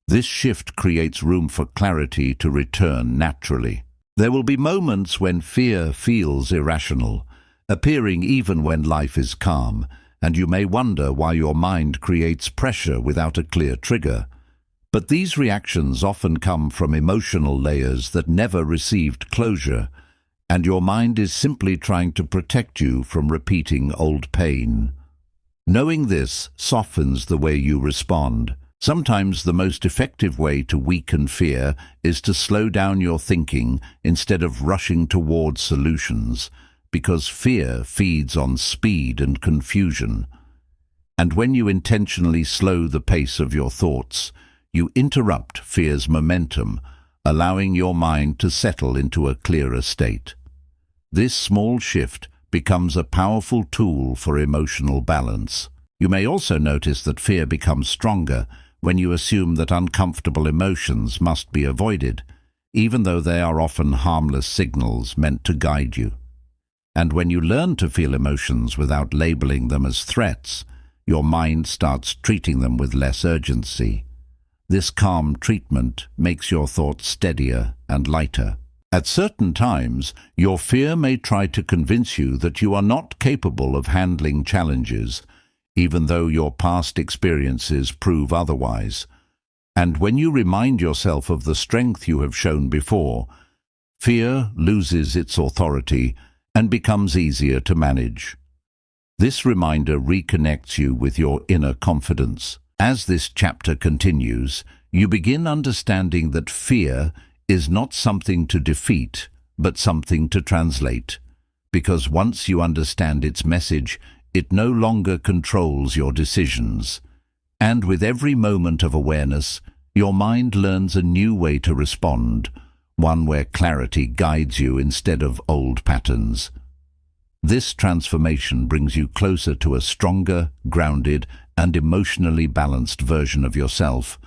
[SPEAKER 1] This shift creates room for clarity to return naturally. There will be moments when fear feels irrational, appearing even when life is calm, and you may wonder why your mind creates pressure without a clear trigger. But these reactions often come from emotional layers that never received closure, and your mind is simply trying to protect you from repeating old pain. Knowing this softens the way you respond. Sometimes the most effective way to weaken fear is to slow down your thinking instead of rushing towards solutions, because fear feeds on speed and confusion. And when you intentionally slow the pace of your thoughts, you interrupt fear's momentum, allowing your mind to settle into a clearer state. This small shift becomes a powerful tool for emotional balance. You may also notice that fear becomes stronger when you assume that uncomfortable emotions must be avoided, even though they are often harmless signals meant to guide you. And when you learn to feel emotions without labeling them as threats, your mind starts treating them with less urgency. This calm treatment makes your thoughts steadier and lighter. At certain times, your fear may try to convince you that you are not capable of handling challenges, even though your past experiences prove otherwise. And when you remind yourself of the strength you have shown before, fear loses its authority and becomes easier to manage. This reminder reconnects you with your inner confidence. As this chapter continues, you begin understanding that fear is not something to defeat, but something to translate. Because once you understand its message, it no longer controls your decisions. And with every moment of awareness, your mind learns a new way to respond, one where clarity guides you instead of old patterns. This transformation brings you closer to a stronger, grounded, and emotionally balanced version of yourself,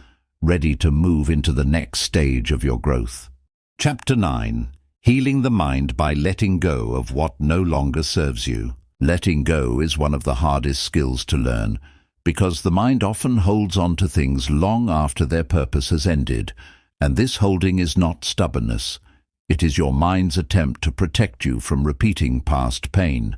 [SPEAKER 1] ready to move into the next stage of your growth. Chapter 9. Healing the mind by letting go of what no longer serves you. Letting go is one of the hardest skills to learn, because the mind often holds on to things long after their purpose has ended, and this holding is not stubbornness. It is your mind's attempt to protect you from repeating past pain.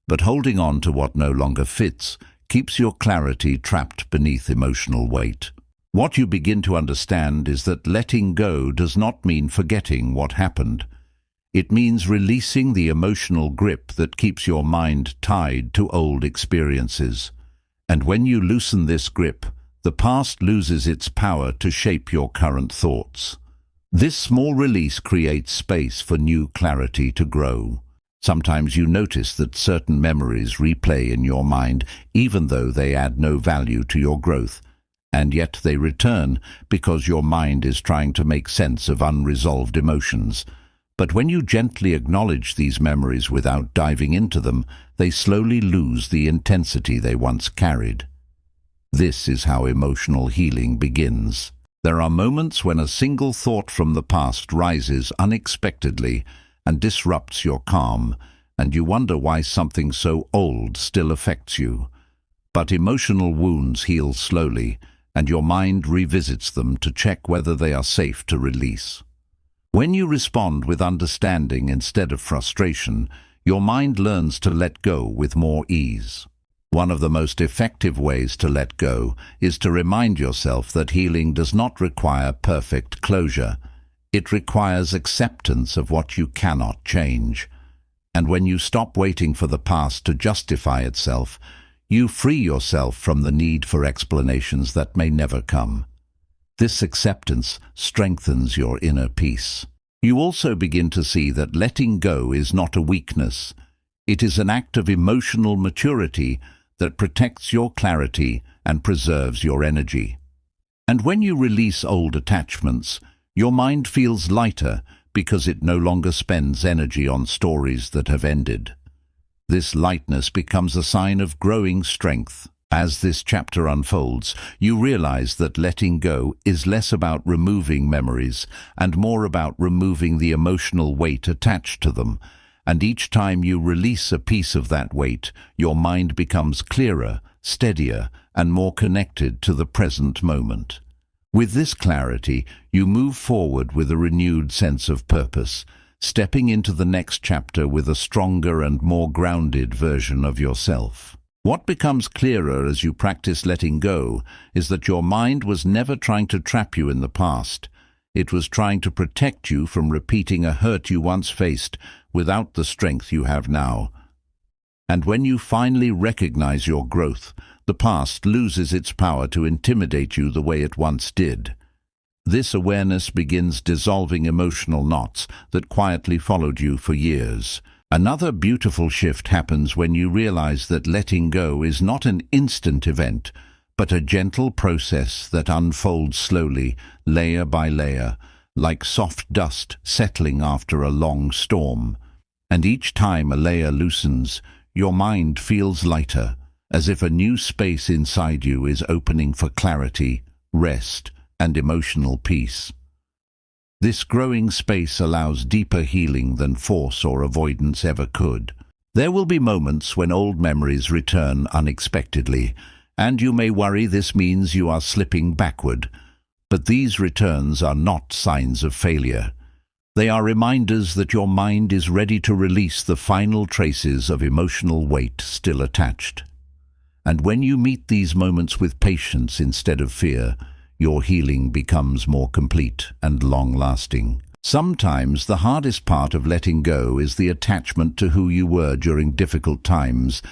[SPEAKER 1] But holding on to what no longer fits keeps your clarity trapped beneath emotional weight. What you begin to understand is that letting go does not mean forgetting what happened. It means releasing the emotional grip that keeps your mind tied to old experiences. And when you loosen this grip, the past loses its power to shape your current thoughts. This small release creates space for new clarity to grow. Sometimes you notice that certain memories replay in your mind, even though they add no value to your growth. and yet they return because your mind is trying to make sense of unresolved emotions. But when you gently acknowledge these memories without diving into them, they slowly lose the intensity they once carried. This is how emotional healing begins. There are moments when a single thought from the past rises unexpectedly and disrupts your calm, and you wonder why something so old still affects you. But emotional wounds heal slowly, and your mind revisits them to check whether they are safe to release. When you respond with understanding instead of frustration, your mind learns to let go with more ease. One of the most effective ways to let go is to remind yourself that healing does not require perfect closure. It requires acceptance of what you cannot change. And when you stop waiting for the past to justify itself, you free yourself from the need for explanations that may never come. This acceptance strengthens your inner peace. You also begin to see that letting go is not a weakness. It is an act of emotional maturity that protects your clarity and preserves your energy. And when you release old attachments, your mind feels lighter because it no longer spends energy on stories that have ended. This lightness becomes a sign of growing strength. As this chapter unfolds, you realize that letting go is less about removing memories and more about removing the emotional weight attached to them. And each time you release a piece of that weight, your mind becomes clearer, steadier, and more connected to the present moment. With this clarity, you move forward with a renewed sense of purpose, stepping into the next chapter with a stronger and more grounded version of yourself. What becomes clearer as you practice letting go is that your mind was never trying to trap you in the past. It was trying to protect you from repeating a hurt you once faced without the strength you have now. And when you finally recognize your growth, the past loses its power to intimidate you the way it once did. This awareness begins dissolving emotional knots that quietly followed you for years. Another beautiful shift happens when you realize that letting go is not an instant event, but a gentle process that unfolds slowly, layer by layer, like soft dust settling after a long storm. And each time a layer loosens, your mind feels lighter, as if a new space inside you is opening for clarity, rest, and emotional peace. This growing space allows deeper healing than force or avoidance ever could. There will be moments when old memories return unexpectedly, and you may worry this means you are slipping backward. But these returns are not signs of failure. They are reminders that your mind is ready to release the final traces of emotional weight still attached. And when you meet these moments with patience instead of fear, your healing becomes more complete and long-lasting. Sometimes the hardest part of letting go is the attachment to who you were during difficult times,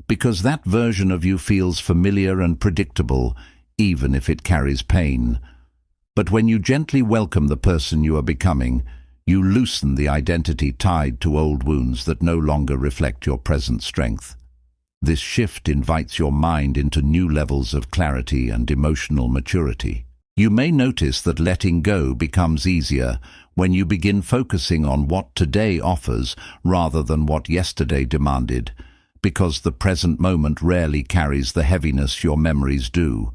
[SPEAKER 1] because that version of you feels familiar and predictable, even if it carries pain. But when you gently welcome the person you are becoming, you loosen the identity tied to old wounds that no longer reflect your present strength. This shift invites your mind into new levels of clarity and emotional maturity. You may notice that letting go becomes easier when you begin focusing on what today offers rather than what yesterday demanded, because the present moment rarely carries the heaviness your memories do.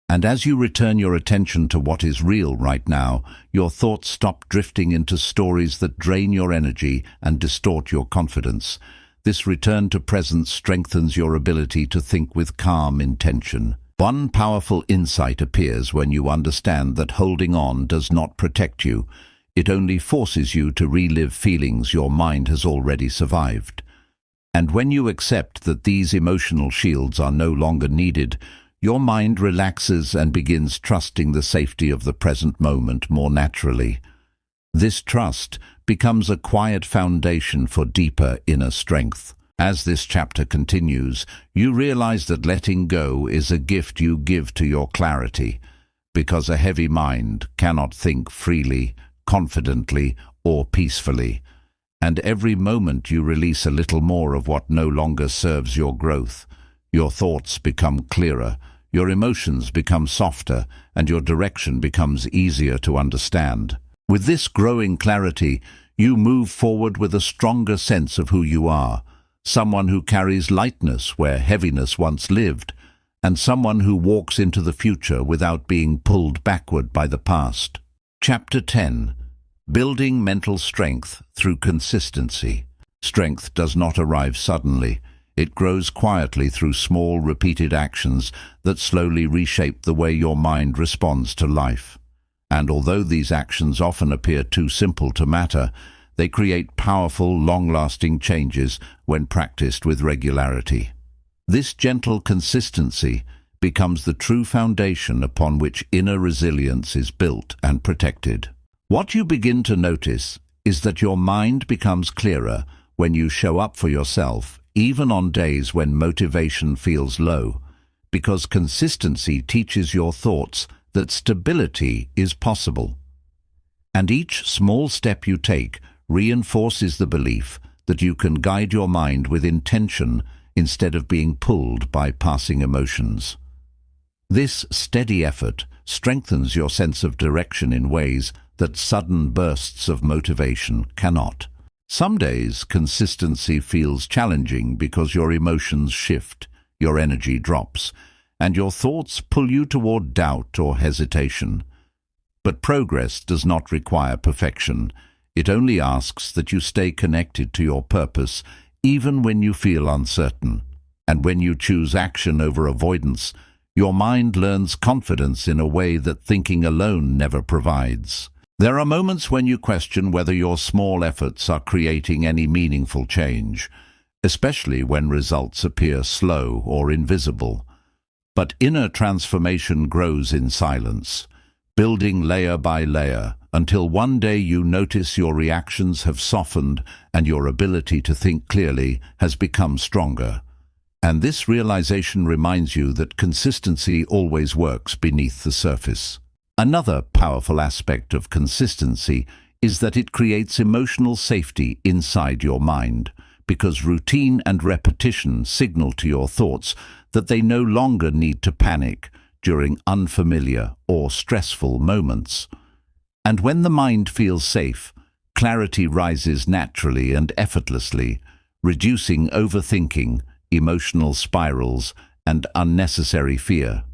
[SPEAKER 1] And as you return your attention to what is real right now, your thoughts stop drifting into stories that drain your energy and distort your confidence. This return to presence strengthens your ability to think with calm intention. One powerful insight appears when you understand that holding on does not protect you. It only forces you to relive feelings your mind has already survived. And when you accept that these emotional shields are no longer needed, your mind relaxes and begins trusting the safety of the present moment more naturally. This trust becomes a quiet foundation for deeper inner strength. As this chapter continues, you realize that letting go is a gift you give to your clarity, because a heavy mind cannot think freely, confidently, or peacefully. And every moment you release a little more of what no longer serves your growth, your thoughts become clearer, your emotions become softer and your direction becomes easier to understand. With this growing clarity, you move forward with a stronger sense of who you are, someone who carries lightness where heaviness once lived, and someone who walks into the future without being pulled backward by the past. Chapter 10. Building mental strength through consistency. Strength does not arrive suddenly. It grows quietly through small, repeated actions that slowly reshape the way your mind responds to life. And although these actions often appear too simple to matter, they create powerful, long-lasting changes when practiced with regularity. This gentle consistency becomes the true foundation upon which inner resilience is built and protected. What you begin to notice is that your mind becomes clearer when you show up for yourself, even on days when motivation feels low, because consistency teaches your thoughts that stability is possible. And each small step you take reinforces the belief that you can guide your mind with intention instead of being pulled by passing emotions. This steady effort strengthens your sense of direction in ways that sudden bursts of motivation cannot. Some days, consistency feels challenging because your emotions shift, your energy drops, and your thoughts pull you toward doubt or hesitation. But progress does not require perfection. It only asks that you stay connected to your purpose, even when you feel uncertain. And when you choose action over avoidance, your mind learns confidence in a way that thinking alone never provides. There are moments when you question whether your small efforts are creating any meaningful change, especially when results appear slow or invisible. But inner transformation grows in silence, building layer by layer, until one day you notice your reactions have softened and your ability to think clearly has become stronger. And this realization reminds you that consistency always works beneath the surface. Another powerful aspect of consistency is that it creates emotional safety inside your mind, because routine and repetition signal to your thoughts that they no longer need to panic during unfamiliar or stressful moments. And when the mind feels safe, clarity rises naturally and effortlessly, reducing overthinking, emotional spirals, and unnecessary fear.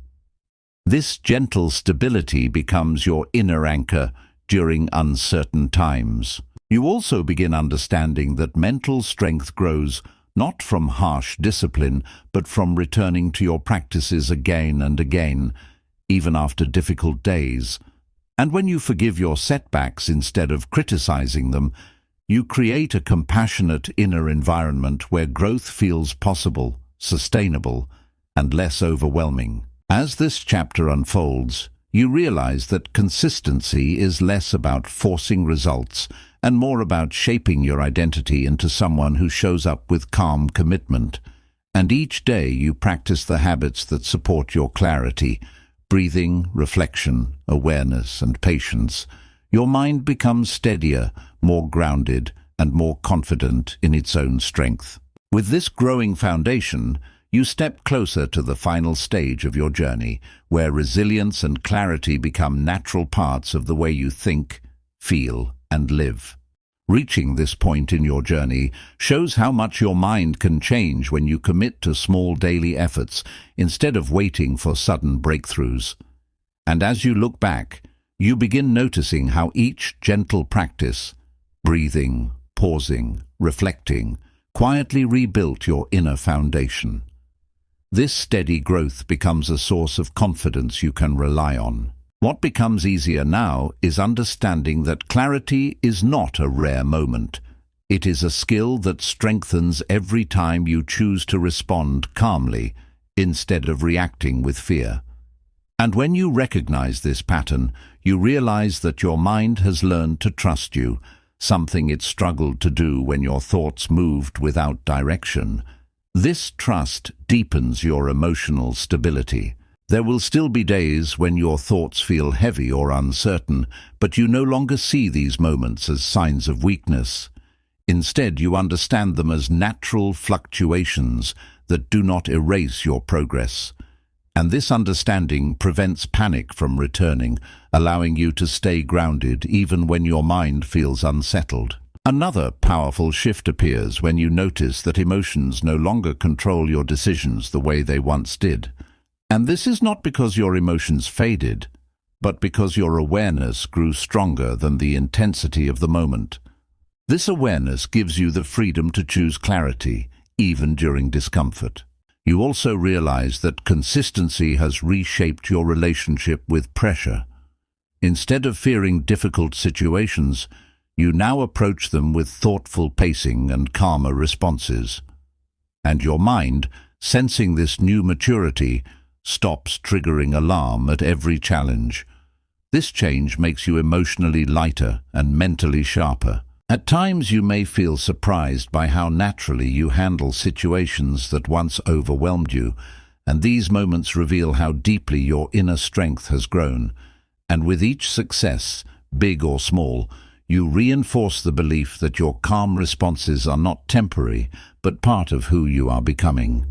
[SPEAKER 1] This gentle stability becomes your inner anchor during uncertain times. You also begin understanding that mental strength grows not from harsh discipline, but from returning to your practices again and again, even after difficult days. And when you forgive your setbacks instead of criticizing them, you create a compassionate inner environment where growth feels possible, sustainable, and less overwhelming. As this chapter unfolds, you realize that consistency is less about forcing results and more about shaping your identity into someone who shows up with calm commitment. And each day you practice the habits that support your clarity, breathing, reflection, awareness, and patience. Your mind becomes steadier, more grounded, and more confident in its own strength. With this growing foundation, you step closer to the final stage of your journey, where resilience and clarity become natural parts of the way you think, feel, and live. Reaching this point in your journey shows how much your mind can change when you commit to small daily efforts instead of waiting for sudden breakthroughs. And as you look back, you begin noticing how each gentle practice, breathing, pausing, reflecting, quietly rebuilt your inner foundation. This steady growth becomes a source of confidence you can rely on. What becomes easier now is understanding that clarity is not a rare moment. It is a skill that strengthens every time you choose to respond calmly instead of reacting with fear. And when you recognize this pattern, you realize that your mind has learned to trust you, something it struggled to do when your thoughts moved without direction. This trust deepens your emotional stability. There will still be days when your thoughts feel heavy or uncertain, but you no longer see these moments as signs of weakness. Instead, you understand them as natural fluctuations that do not erase your progress. And this understanding prevents panic from returning, allowing you to stay grounded even when your mind feels unsettled. Another powerful shift appears when you notice that emotions no longer control your decisions the way they once did. And this is not because your emotions faded, but because your awareness grew stronger than the intensity of the moment. This awareness gives you the freedom to choose clarity, even during discomfort. You also realize that consistency has reshaped your relationship with pressure. Instead of fearing difficult situations, you now approach them with thoughtful pacing and calmer responses. And your mind, sensing this new maturity, stops triggering alarm at every challenge. This change makes you emotionally lighter and mentally sharper. At times you may feel surprised by how naturally you handle situations that once overwhelmed you, and these moments reveal how deeply your inner strength has grown. And with each success, big or small, you reinforce the belief that your calm responses are not temporary, but part of who you are becoming.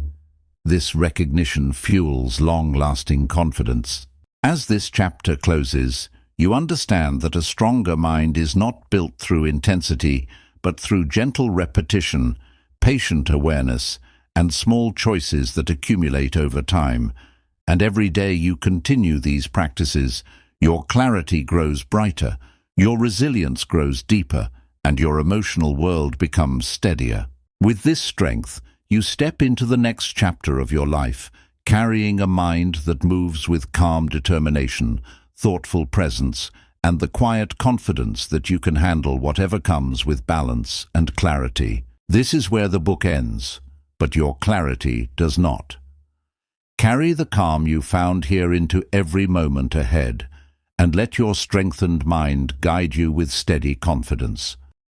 [SPEAKER 1] This recognition fuels long-lasting confidence. As this chapter closes, you understand that a stronger mind is not built through intensity, but through gentle repetition, patient awareness, and small choices that accumulate over time. And every day you continue these practices, your clarity grows brighter, your resilience grows deeper, and your emotional world becomes steadier. With this strength, you step into the next chapter of your life, carrying a mind that moves with calm determination, thoughtful presence, and the quiet confidence that you can handle whatever comes with balance and clarity. This is where the book ends, but your clarity does not. Carry the calm you found here into every moment ahead, and let your strengthened mind guide you with steady confidence.